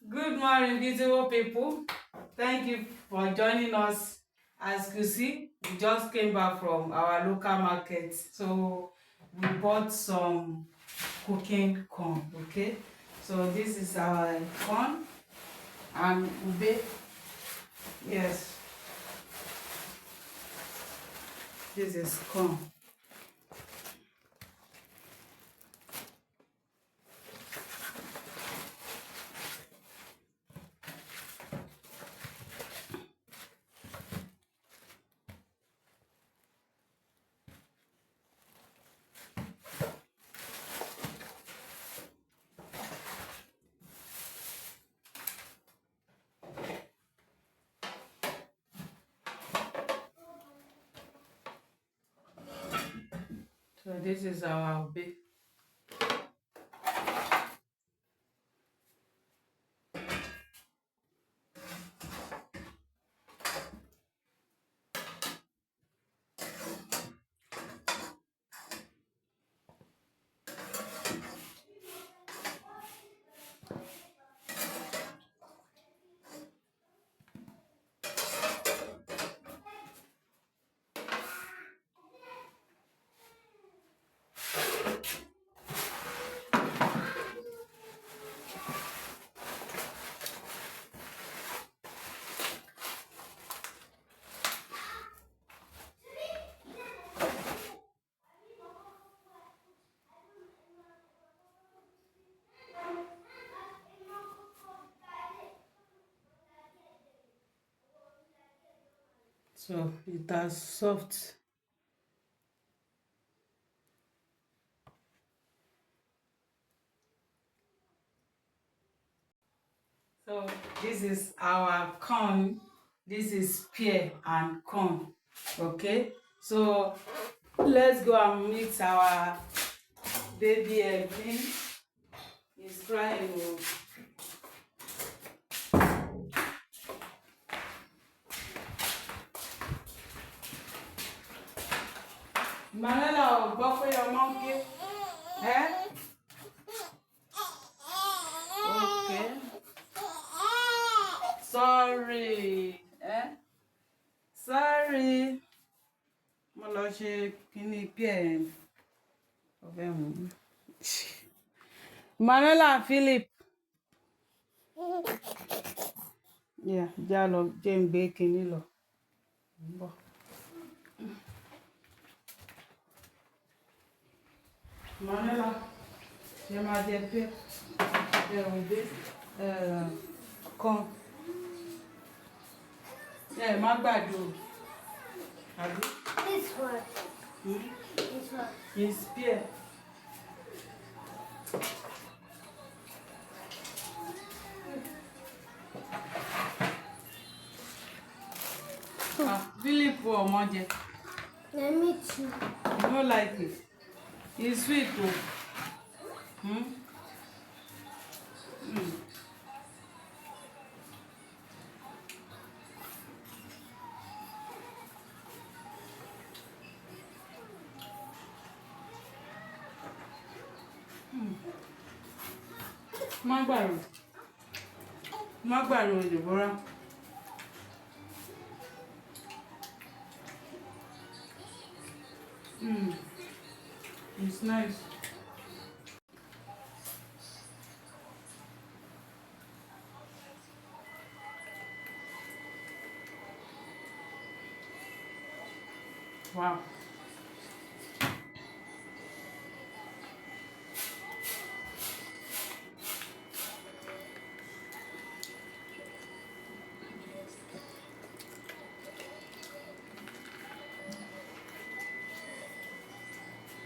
Good morning, beautiful people. Thank you for joining us. As you see, we just came back from our local market. So we bought some cooking corn, okay? So this is our corn and ube. Yes, this is corn. So this is our ube. So it has soft. So this is our corn. This is pear and corn. Okay. So let's go and mix our baby egg in. He's crying. Oh. Manela ò gbọ́ pé ọmọ ń ké. Eh? Okay. Sorry. Eh? Sorry. Mo lọ ṣe kíní pear ọ̀fẹ́ mu. Manela and Philip. Yeah, já lọ jẹ́ ń gbé kíní lọ. Ń bọ̀. Manela, ṣe máa jẹ pear. Ube. Corn. Má gbàdo. Àbí? This one. Hmm? This one. It's pear. Philip ọmọ jẹ. Let me too. You no like it? It's sweet o. Hmm? Mm. Má gbàrò Deborah. It's nice. Wow.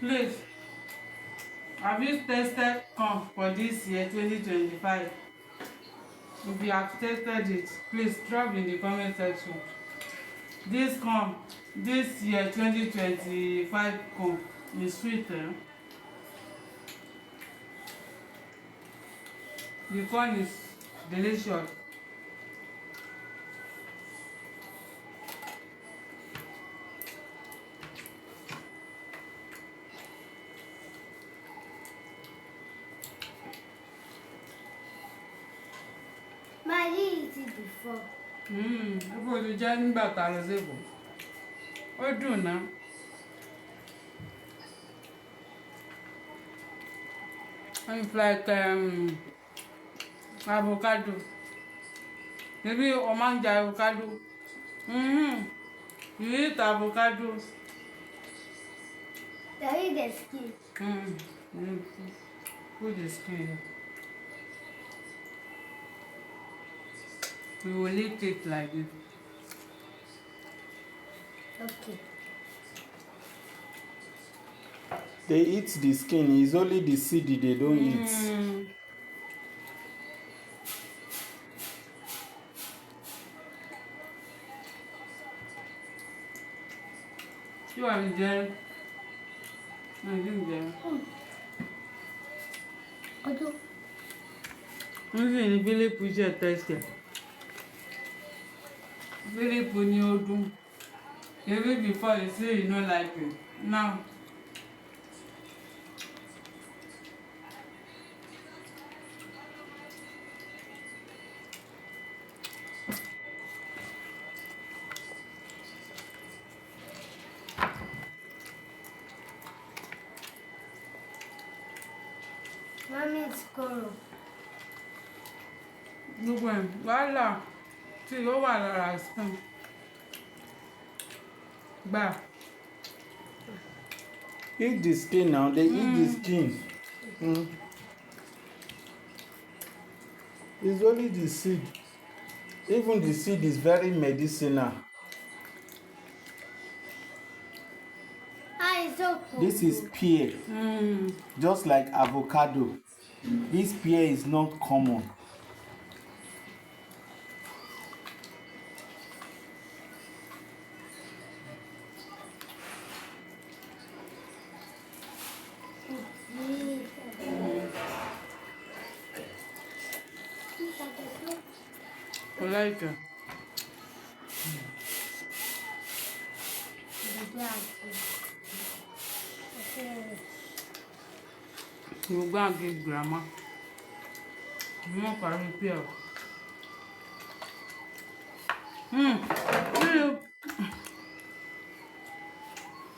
Please, have you tested corn for this year 2025? If you have tested it, please drop in the comment section. This corn, this year 2025 corn is sweet. The corn is delicious. it before. Bó ti jẹ́ nígbà tá a lọ sí Èkó. Ó dùn náà. It's like avocado. Maybe o máa ń jẹ avocado. You eat avocado. There is the skin. Put the skin here. We will eat it like this. Okay. They eat the skin. It's only the seed they don't eat. You are there. I think there. Although, Nísìnyí ni Philip ṣe tẹ́sítẹ̀. Philip ní ó dùn. Even before you say you no like it. Now. mommy is coral. Gbogbo ẹ̀ wàhálà tí ó wà lára skin. Gbà. Eat the skin now. They eat the skin. It's only the seed. Even the seed is very medicinal. It's so cool. This is pear. Just like avocado. This pear is not common. I like it. You go and give grandma. You want to repair.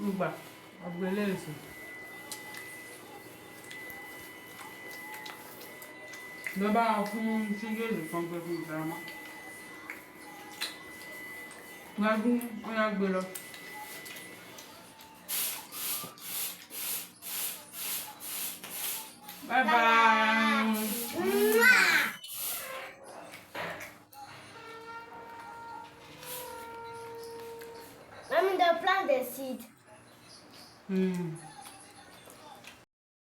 Gbà ọ̀gbẹ́lẹ̀ èso. Lọ bá wọn fún ṣígèlì kan pé fún grandma. Gbádùn ó yá gbé lọ. Bye bye. Mommy, they plant the seed.